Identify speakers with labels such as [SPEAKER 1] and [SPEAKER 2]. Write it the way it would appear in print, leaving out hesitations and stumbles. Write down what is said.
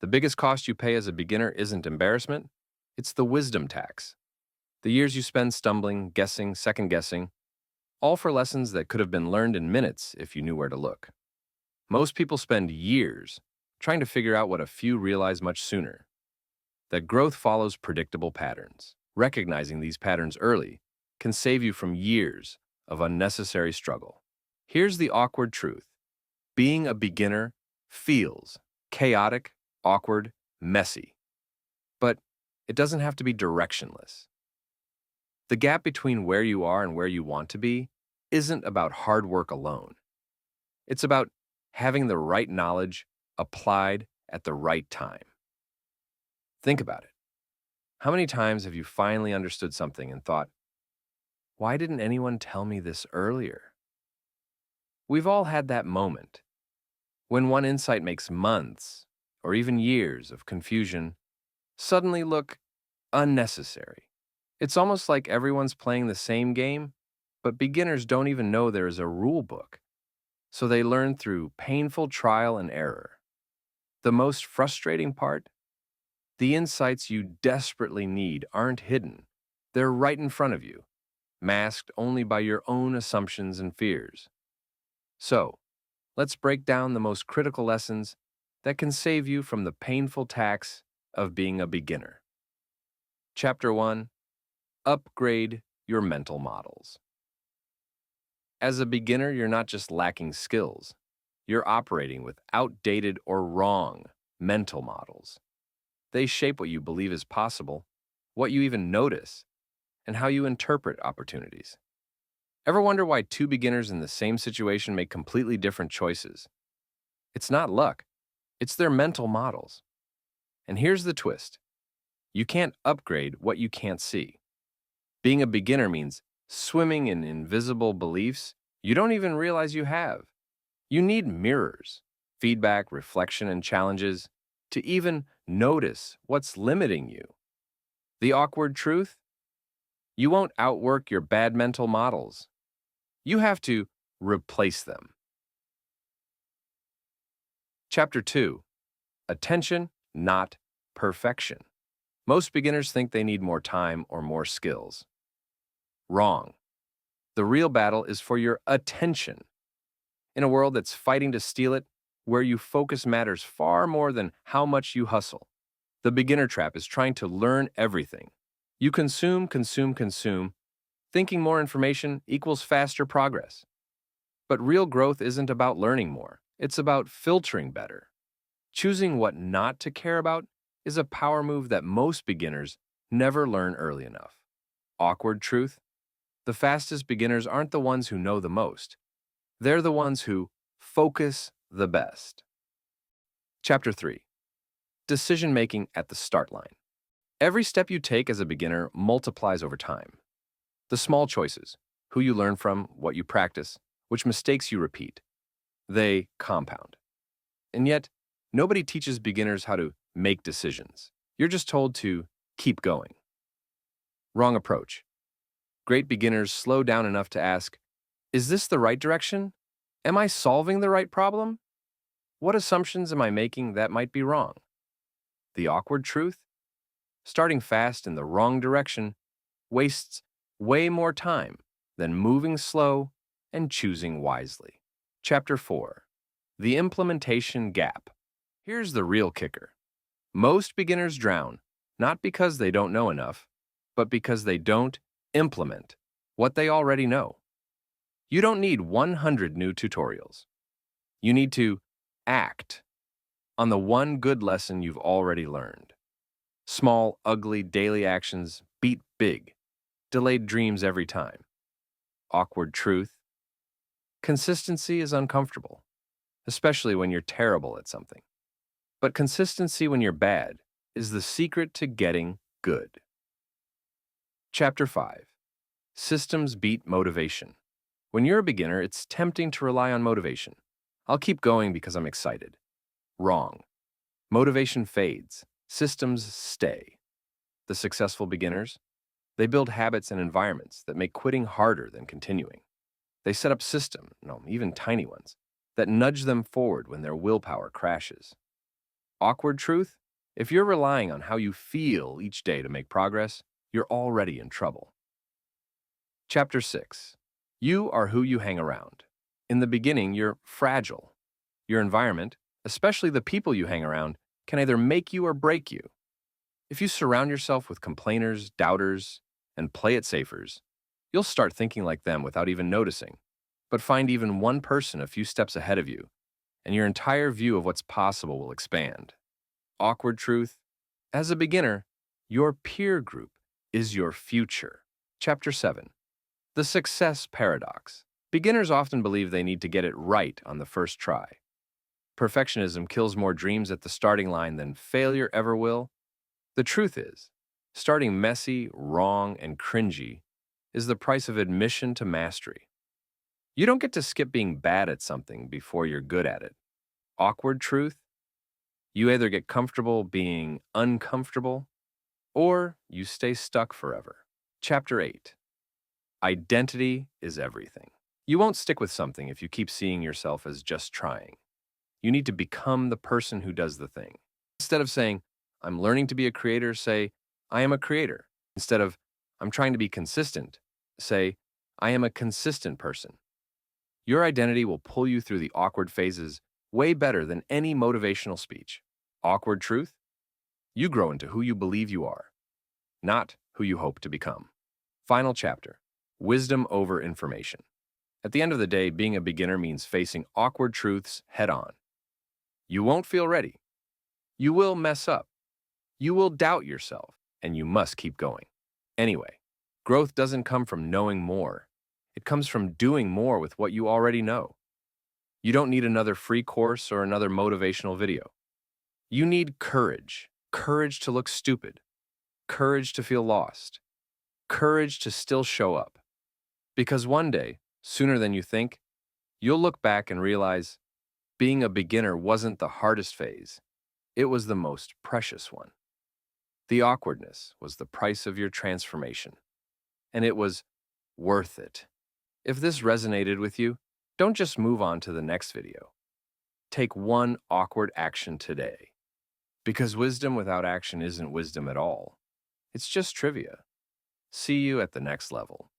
[SPEAKER 1] The biggest cost you pay as a beginner isn't embarrassment, it's the wisdom tax. The years you spend stumbling, guessing, second guessing, all for lessons that could have been learned in minutes if you knew where to look. Most people spend years trying to figure out what a few realize much sooner, that growth follows predictable patterns. Recognizing these patterns early can save you from years of unnecessary struggle. Here's the awkward truth. Being a beginner feels chaotic, awkward, messy, but it doesn't have to be directionless. The gap between where you are and where you want to be isn't about hard work alone. It's about having the right knowledge applied at the right time. Think about it. How many times have you finally understood something and thought, why didn't anyone tell me this earlier? We've all had that moment when one insight makes months or even years of confusion suddenly look unnecessary. It's almost like everyone's playing the same game, but beginners don't even know there is a rule book, so they learn through painful trial and error. The most frustrating part? The insights you desperately need aren't hidden. They're right in front of you, masked only by your own assumptions and fears. So, let's break down the most critical lessons that can save you from the painful tax of being a beginner. Chapter 1: Upgrade your mental models. As a beginner, you're not just lacking skills, you're operating with outdated or wrong mental models. They shape what you believe is possible, what you even notice, and how you interpret opportunities. Ever wonder why two beginners in the same situation make completely different choices? It's not luck, it's their mental models. And here's the twist: you can't upgrade what you can't see. Being a beginner means swimming in invisible beliefs you don't even realize you have. You need mirrors, feedback, reflection, and challenges to even notice what's limiting you. The awkward truth? You won't outwork your bad mental models. You have to replace them. Chapter 2: Attention, not perfection. Most beginners think they need more time or more skills. Wrong. The real battle is for your attention. In a world that's fighting to steal it, where you focus matters far more than how much you hustle. The beginner trap is trying to learn everything. You consume, consume, consume, thinking more information equals faster progress. But real growth isn't about learning more, it's about filtering better. Choosing what not to care about is a power move that most beginners never learn early enough. Awkward truth? The fastest beginners aren't the ones who know the most. They're the ones who focus the best. Chapter 3: Decision making at the start line. Every step you take as a beginner multiplies over time. The small choices, who you learn from, what you practice, which mistakes you repeat, they compound. And yet, nobody teaches beginners how to make decisions. You're just told to keep going. Wrong approach. Great beginners slow down enough to ask, is this the right direction? Am I solving the right problem? What assumptions am I making that might be wrong? The awkward truth? Starting fast in the wrong direction wastes way more time than moving slow and choosing wisely. Chapter 4: The Implementation Gap. Here's the real kicker. Most beginners drown, not because they don't know enough, but because they don't implement what they already know. You don't need 100 new tutorials. You need to act on the one good lesson you've already learned. Small, ugly daily actions beat big, delayed dreams every time. Awkward truth? Consistency is uncomfortable, especially when you're terrible at something. But consistency when you're bad is the secret to getting good. Chapter 5: Systems beat motivation. When you're a beginner, it's tempting to rely on motivation. I'll keep going because I'm excited. Wrong. Motivation fades. Systems stay. The successful beginners? They build habits and environments that make quitting harder than continuing. They set up systems, no, even tiny ones, that nudge them forward when their willpower crashes. Awkward truth? If you're relying on how you feel each day to make progress, you're already in trouble. Chapter 6. You are who you hang around. In the beginning, you're fragile. Your environment, especially the people you hang around, can either make you or break you. If you surround yourself with complainers, doubters, and play it safers, you'll start thinking like them without even noticing. But find even one person a few steps ahead of you, and your entire view of what's possible will expand. Awkward truth? As a beginner, your peer group is your future. Chapter 7. The Success Paradox. Beginners often believe they need to get it right on the first try. Perfectionism kills more dreams at the starting line than failure ever will. The truth is, starting messy, wrong, and cringy is the price of admission to mastery. You don't get to skip being bad at something before you're good at it. Awkward truth? You either get comfortable being uncomfortable, or you stay stuck forever. Chapter 8. Identity is everything. You won't stick with something if you keep seeing yourself as just trying. You need to become the person who does the thing. Instead of saying, I'm learning to be a creator, say, I am a creator. Instead of, I'm trying to be consistent, say, I am a consistent person. Your identity will pull you through the awkward phases way better than any motivational speech. Awkward truth? You grow into who you believe you are, not who you hope to become. Final chapter. Wisdom over information. At the end of the day, being a beginner means facing awkward truths head on. You won't feel ready. You will mess up. You will doubt yourself, and you must keep going. Anyway, growth doesn't come from knowing more. It comes from doing more with what you already know. You don't need another free course or another motivational video. You need courage. Courage to look stupid. Courage to feel lost. Courage to still show up. Because one day, sooner than you think, you'll look back and realize being a beginner wasn't the hardest phase. It was the most precious one. The awkwardness was the price of your transformation, and it was worth it. If this resonated with you, don't just move on to the next video. Take one awkward action today. Because wisdom without action isn't wisdom at all. It's just trivia. See you at the next level.